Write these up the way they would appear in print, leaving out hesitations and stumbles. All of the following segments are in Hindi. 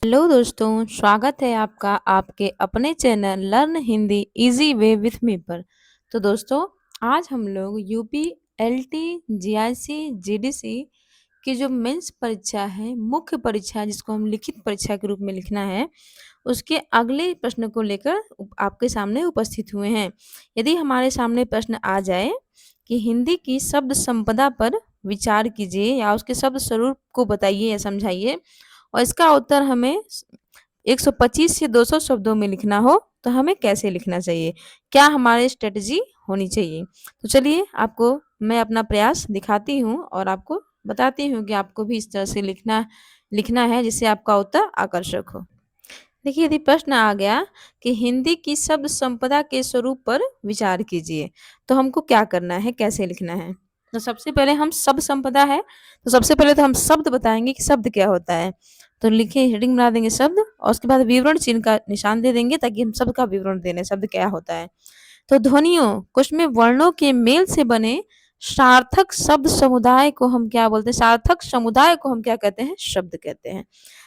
हेलो दोस्तों, स्वागत है आपका आपके अपने channel learn Hindi easy way with me पर। तो दोस्तों, आज हम लोग यूपी, एलटी, जीआईसी, जीडीसी की जो मेंस परीक्षा है, मुख्य परीक्षा है, जिसको हम लिखित परीक्षा के रूप में लिखना है, उसके अगले प्रश्न को लेकर आपके सामने उपस्थित हुए हैं। यदि हमारे सामने प्रश्न आ जाए कि हिंदी की शब्द संपदा पर विचार कीजिए या उसके शब्द स्वरूप को बताइए या समझाइए, और इसका उत्तर हमें 125 से 200 शब्दों में लिखना हो, तो हमें कैसे लिखना चाहिए, क्या हमारी स्ट्रेटजी होनी चाहिए। तो चलिए आपको मैं अपना प्रयास दिखाती हूँ और आपको बताती हूँ कि आपको भी इस तरह से लिखना लिखना है जिससे आपका उत्तर आकर्षक हो। देखिए, यदि प्रश्न आ गया कि हिंदी की शब्द संपदा के स्वरूप पर विचार कीजिए, तो हमको क्या करना है, कैसे लिखना है। तो सबसे पहले हम शब्द संपदा है, तो सबसे पहले तो हम शब्द बताएंगे कि शब्द क्या होता है। तो लिखे हेडिंग बना देंगे शब्द, और उसके बाद विवरण चिन्ह का निशान दे देंगे ताकि हम शब्द का विवरण दे दें शब्द क्या होता है। तो ध्वनियों कुछ में वर्णों के मेल से बने सार्थक शब्द समुदाय को हम क्या बोलते हैं, सार्थक समुदाय को हम क्या कहते हैं, शब्द कहते हैं।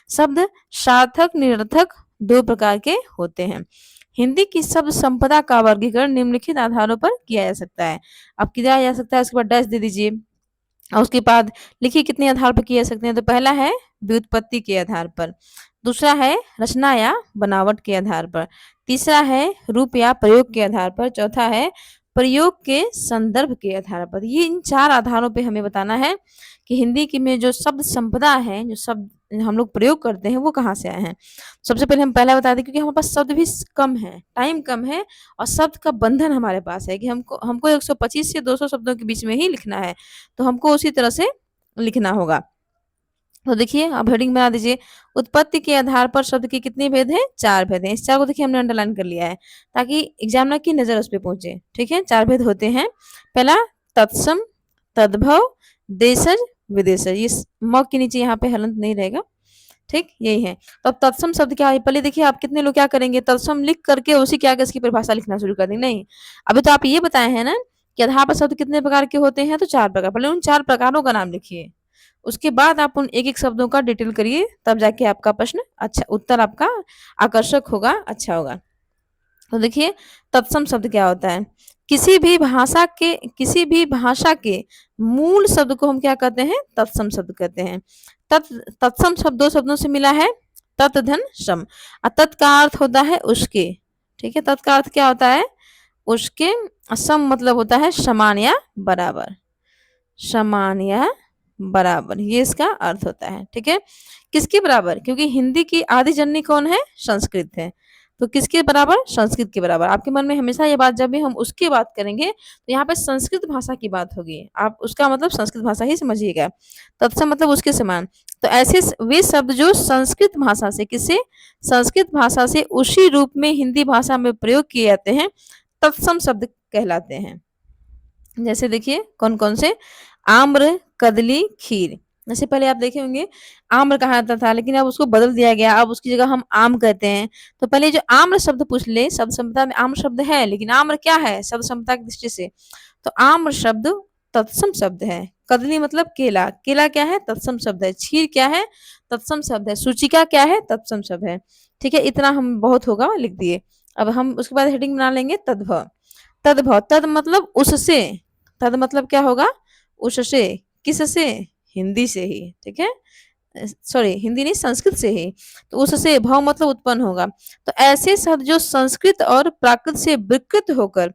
शब्द सार्थक निरर्थक दो प्रकार के होते हैं। हिंदी की शब्द संपदा का वर्गीकरण निम्नलिखित आधारों पर किया जा सकता है। अब किया जा सकता है, उसके बाद डैश दे दीजिए, और उसके बाद लिखिए कितने आधार पर किए जा सकते हैं। तो पहला है व्युत्पत्ति के आधार पर, दूसरा है रचना या बनावट के आधार पर, तीसरा है रूप या प्रयोग के आधार पर, चौथा है प्रयोग के संदर्भ के आधार पर। ये इन चार आधारों पे हमें बताना है कि हिंदी की में जो शब्द संपदा है, जो शब्द हम लोग प्रयोग करते हैं, वो कहाँ से आए हैं। सबसे पहले हम पहला बता दें, क्योंकि हमारे पास शब्द भी कम है, टाइम कम है, और शब्द का बंधन हमारे पास है कि हमको हमको 125 से 200 शब्दों के बीच में ही लिखना है, तो हमको उसी तरह से लिखना होगा। तो देखिए, अब हेडिंग बना दीजिए। उत्पत्ति के आधार पर शब्द के कितने भेद हैं, चार भेद हैं। इस चार को देखिए हमने अंडरलाइन कर लिया है ताकि एग्जामिनर की नजर उस पर पहुंचे। ठीक है, चार भेद होते हैं। पहला तत्सम, तद्भव, देशज, विदेशज। ये म के नीचे यहाँ पे हलंत नहीं रहेगा, ठीक, यही है। तो अब तत्सम शब्द क्या है, पहले देखिए आप कितने लोग क्या करेंगे, तत्सम लिख करके उसी के आगे इसकी परिभाषा लिखना शुरू कर देंगे। नहीं, अभी तो आप ये बताए हैं ना कि आधार पर शब्द कितने प्रकार के होते हैं, तो चार प्रकार। पहले उन चार प्रकारों का नाम लिखिए, उसके बाद आप उन एक एक शब्दों का डिटेल करिए, तब जाके आपका प्रश्न अच्छा, उत्तर आपका आकर्षक होगा, अच्छा होगा। तो देखिए, तत्सम शब्द क्या होता है। किसी भी भाषा के मूल शब्द को हम क्या कहते हैं, तत्सम शब्द कहते हैं। तत्सम शब्द दो शब्दों से मिला है, तत् धन सम, और तत् का अर्थ होता है उसके। ठीक है, तत् का अर्थ क्या होता है, उसके। सम मतलब होता है समान या बराबर, समान या बराबर, ये इसका अर्थ होता है। ठीक है, किसके बराबर, क्योंकि हिंदी की आदि जननी कौन है, संस्कृत है, तो किसके बराबर, संस्कृत के बराबर। आपके मन में हमेशा ये बात, जब भी हम उसकी बात करेंगे तो यहाँ पे संस्कृत भाषा की बात होगी, आप उसका मतलब संस्कृत भाषा ही समझिएगा। तत्सम मतलब उसके समान। तो ऐसे वे शब्द जो संस्कृत भाषा से, किसे, संस्कृत भाषा से उसी रूप में हिंदी भाषा में प्रयोग किए जाते हैं, तत्सम शब्द कहलाते हैं। जैसे देखिए कौन कौन से, आम्र, कदली, खीर। जैसे पहले आप देखे होंगे आम्र कहा जाता था, लेकिन अब उसको बदल दिया गया, अब उसकी जगह हम आम कहते हैं। तो पहले जो आम्र शब्द पूछ ले, शब्द संपदा में आम्र शब्द है, लेकिन आम्र क्या है शब्द संपदा की दृष्टि से, तो आम्र शब्द तत्सम शब्द है। कदली मतलब केला, केला क्या है, तत्सम शब्द है। क्षीर क्या है, तत्सम शब्द है। सूचिका क्या है, तत्सम शब्द है। ठीक है, इतना हम बहुत होगा, लिख दिए। अब हम उसके बाद हेडिंग बना लेंगे तद्भव। तद्भव, तद मतलब उससे, तद मतलब क्या होगा, उससे, किससे, हिंदी से ही। ठीक है, सॉरी हिंदी नहीं, संस्कृत से ही। तो उससे भव मतलब उत्पन्न होगा। तो ऐसे शब्द जो संस्कृत और प्राकृत से विकृत होकर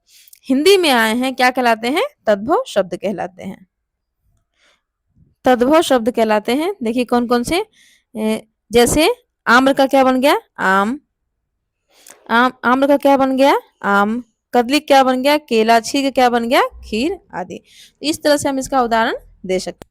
हिंदी में आए हैं, क्या कहलाते हैं, तद्भव शब्द कहलाते हैं। तद्भव शब्द कहलाते हैं। देखिए कौन कौन से, जैसे आम्र का क्या बन गया, आम, आम्र का क्या बन गया, आम, कदली क्या बन गया, केला, छीर का क्या बन गया, खीर आदि। इस तरह से हम इसका उदाहरण दे सकते हैं।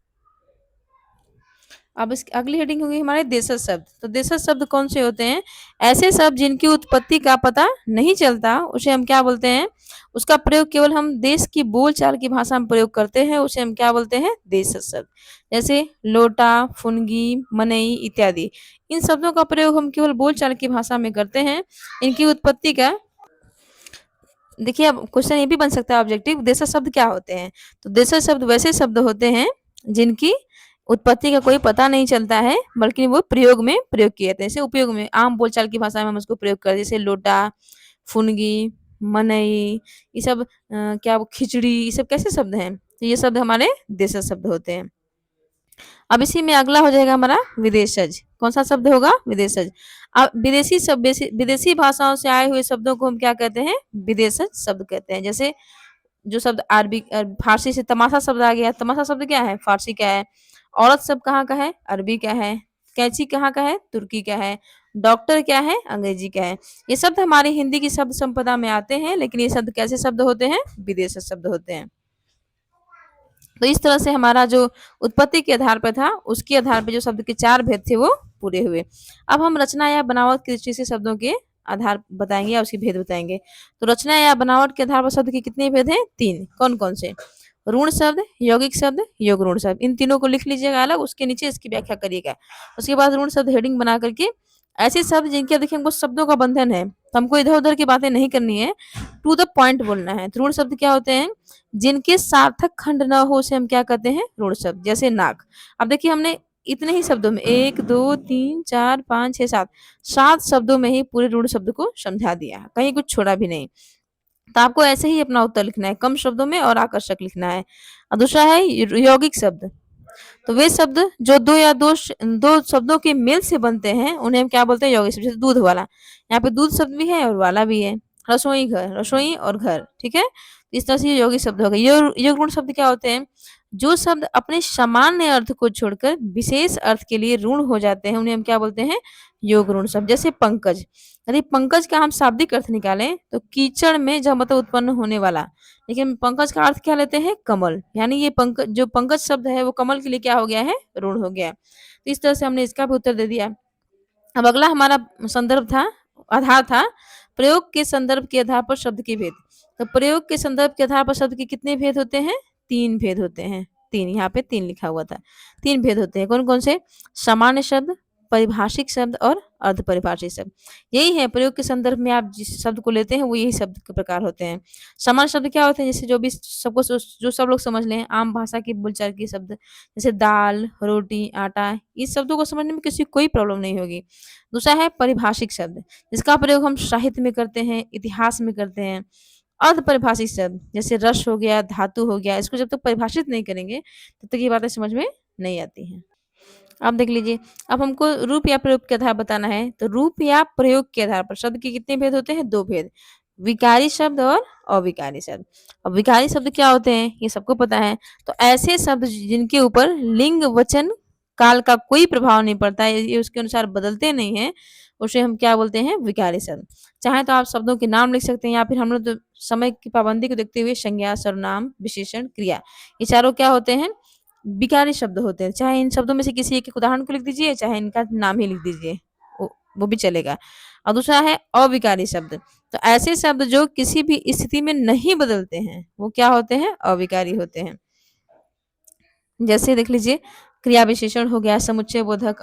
अब इस अगली हेडिंग होगी हमारे देशज शब्द। तो देशज शब्द कौन से होते हैं, ऐसे शब्द जिनकी उत्पत्ति का पता नहीं चलता, उसे हम क्या बोलते हैं, उसका प्रयोग केवल हम देश की बोलचाल की भाषा में प्रयोग करते हैं, उसे हम क्या बोलते हैं, देशज शब्द। जैसे लोटा, फुनगी, मनई इत्यादि, इन शब्दों का प्रयोग हम केवल बोलचाल की भाषा में करते हैं। इनकी उत्पत्ति का, देखिए अब क्वेश्चन ये भी बन सकता है ऑब्जेक्टिव, देशज शब्द क्या होते हैं। तो देशज शब्द वैसे शब्द होते हैं जिनकी उत्पत्ति का कोई पता नहीं चलता है, बल्कि वो प्रयोग में प्रयोग किए जाते हैं। जैसे उपयोग में आम बोलचाल की भाषा में हम उसको प्रयोग करते हैं, जैसे लोटा, फुनगी, मनई, ये सब क्या वो खिचड़ी, ये सब कैसे शब्द हैं? तो ये शब्द हमारे देशज शब्द होते हैं। अब इसी में अगला हो जाएगा हमारा विदेशज। कौन सा शब्द होगा? विदेशज। अब विदेशी भाषाओं से आए हुए शब्दों को हम क्या कहते हैं? विदेशज शब्द कहते हैं। जैसे जो शब्द फारसी से तमाशा शब्द आ गया। तमाशा शब्द क्या है? फारसी का है। औरत शब्द कहाँ का है? अरबी का है। कैंची कहाँ का है? तुर्की का है। डॉक्टर क्या है? अंग्रेजी का है। ये शब्द हमारे हिंदी की शब्द संपदा में आते हैं, लेकिन ये शब्द कैसे शब्द होते हैं? विदेशी शब्द होते हैं। तो इस तरह से हमारा जो उत्पत्ति के आधार पर था, उसके आधार पर जो शब्द के 4 भेद थे वो पूरे हुए। अब हम रचना या बनावट की दृष्टि से शब्दों के आधार बताएंगे या उसके भेद बताएंगे। तो रचना या बनावट के आधार पर शब्द के कितने भेद हैं? 3। कौन-कौन से? ऋण शब्द, यौगिक शब्द, योग ऋण शब्द। इन तीनों को लिख लीजिएगा अलग, उसके नीचे इसकी व्याख्या करिएगा। उसके बाद ऋण शब्द हेडिंग बना करके ऐसे शब्द जिनके देखिए हमको शब्दों का बंधन है, तो हमको इधर-उधर की बातें नहीं करनी है, टू द पॉइंट बोलना है। तो ऋण शब्द क्या होते हैं? जिनके सार्थक खंड न हो उसे हम क्या कहते हैं? ऋण शब्द। जैसे नाक। अब देखिए हमने इतने ही शब्दों में 1, 2, 3, 4, 5, 6, 7 7 शब्दों में ही पूरे ऋण शब्द को समझा दिया, कहीं कुछ छोड़ा भी नहीं। तो आपको ऐसे ही अपना उत्तर लिखना है, कम शब्दों में और आकर्षक लिखना है। और दूसरा है यौगिक शब्द। तो वे शब्द जो दो शब्दों के मेल से बनते हैं, उन्हें हम क्या बोलते हैं? यौगिक शब्द। जैसे दूध वाला, यहाँ पे दूध शब्द भी है और वाला भी है। रसोई घर, रसोई और घर, ठीक है। इस तरह से ये यौगिक शब्द हो गए। योग गुण शब्द क्या होते हैं? जो शब्द अपने सामान्य अर्थ को छोड़कर विशेष अर्थ के लिए ऋण हो जाते हैं, उन्हें हम क्या बोलते हैं? योग ऋण शब्द। जैसे पंकज, यदि पंकज का हम शाब्दिक अर्थ निकालें तो कीचड़ में जब मतलब उत्पन्न होने वाला, लेकिन पंकज का अर्थ क्या लेते हैं? कमल। यानी ये जो पंकज शब्द है वो कमल के लिए क्या हो गया है? ऋण हो गया। तो इस तरह से हमने इसका भी उत्तर दे दिया। अब अगला हमारा संदर्भ था, आधार था, प्रयोग के संदर्भ के आधार पर शब्द के भेद। तो प्रयोग के संदर्भ के आधार पर शब्द के कितने भेद होते हैं? 3 भेद होते हैं। 3, यहाँ पे 3 लिखा हुआ था। 3 भेद होते हैं। कौन-कौन से? सामान्य शब्द, परिभाषिक शब्द और अर्ध परिभाषिक शब्द। यही है, प्रयोग के संदर्भ में आप जिस शब्द को लेते हैं वो यही शब्द के प्रकार होते हैं। सामान्य शब्द क्या होते हैं? जैसे जो भी सबको जो सब लोग समझ लें, आम भाषा की बोलचाल के शब्द, जैसे दाल, रोटी, आटा, इस शब्दों को समझने में किसी को कोई प्रॉब्लम नहीं होगी। दूसरा है परिभाषिक शब्द, जिसका प्रयोग हम साहित्य में करते हैं, इतिहास में करते हैं। अर्ध परिभाषिक शब्द, जैसे रस हो गया, धातु हो गया, इसको जब तक परिभाषित नहीं करेंगे तब तक ये बातें समझ में नहीं आती हैं। अब देख लीजिए, अब हमको रूप या प्रयोग के आधार बताना है। तो रूप या प्रयोग के आधार पर शब्द के कितने भेद होते हैं? 2 भेद, विकारी शब्द और अविकारी शब्द। अब विकारी शब्द क्या होते हैं? ये सबको पता है। तो ऐसे शब्द जिनके ऊपर लिंग, वचन, काल का कोई प्रभाव नहीं पड़ता है, ये उसके अनुसार बदलते नहीं हैं, उसे हम क्या बोलते हैं? विकारी शब्द। चाहे तो आप शब्दों के नाम लिख सकते हैं, या फिर हम लोग तो समय की पाबंदी को देखते हुए संज्ञा, सर्वनाम, विशेषण, क्रिया, ये चारों क्या होते हैं? विकारी शब्द होते हैं। चाहे इन शब्दों में से किसी एक उदाहरण को लिख दीजिए, चाहे इनका नाम ही लिख दीजिए, वो भी चलेगा। और दूसरा है अविकारी शब्द। तो ऐसे शब्द जो किसी भी स्थिति में नहीं बदलते हैं, वो क्या होते हैं? अविकारी होते हैं। जैसे देख लीजिए, क्रिया विशेषण हो गया, समुच्चय बोधक,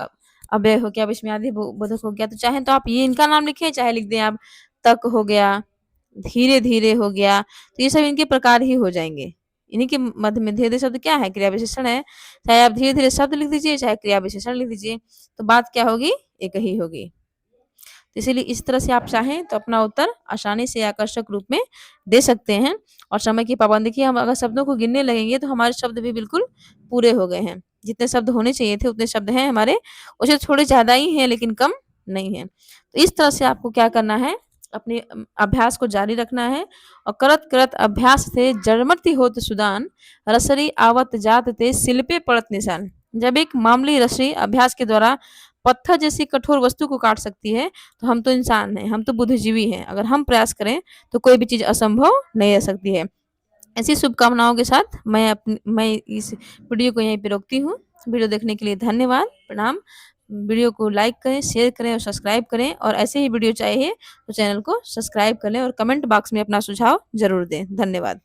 अव्यय हो गया, विस्मयादि बोधक हो गया। तो चाहे तो आप ये इनका नाम लिखें, चाहे लिख दें आप तक हो गया, धीरे-धीरे हो गया, तो ये सब इनके प्रकार ही हो जाएँगे। इन्हीं के मध्य में धीरे-धीरे शब्द क्या है? क्रिया विशेषण है। चाहे आप धीरे-धीरे शब्द लिख दीजिए, चाहे क्रिया विशेषण लिख दीजिए, तो बात क्या होगी? एक ही होगी। तो इसीलिए इस तरह से आप चाहें तो अपना उत्तर आसानी से आकर्षक रूप में दे सकते हैं। और समय की पाबंदी की हम अगर शब्दों को गिनने लगेंगे तो हमारे शब्द भी बिल्कुल पूरे हो गए हैं। जितने शब्द होने चाहिए थे उतने शब्द हैं हमारे, उससे थोड़े ज़्यादा ही हैं लेकिन कम नहीं हैं। तो इस तरह से आपको क्या करना है? अपने अभ्यास को जारी रखना है। और करत-करत अभ्यास से जड़मति होत सुदान, रसरी आवत जात ते शिल्पे पड़त निशान। जब एक मामूली रसरी अभ्यास के द्वारा पत्थर जैसी कठोर वस्तु को काट सकती है, तो हम तो इंसान हैं, हम तो बुद्धिजीवी हैं। अगर हम प्रयास करें तो कोई भी चीज़ असंभव नहीं रह सकती है। ऐसी शुभकामनाओं के साथ मैं इस वीडियो को यहीं पे रोकती हूँ। वीडियो देखने के लिए धन्यवाद, प्रणाम। वीडियो को लाइक करें, शेयर करें और सब्सक्राइब करें, और ऐसे ही वीडियो चाहिए तो चैनल को सब्सक्राइब कर लें और कमेंट बॉक्स में अपना सुझाव ज़रूर दें। धन्यवाद।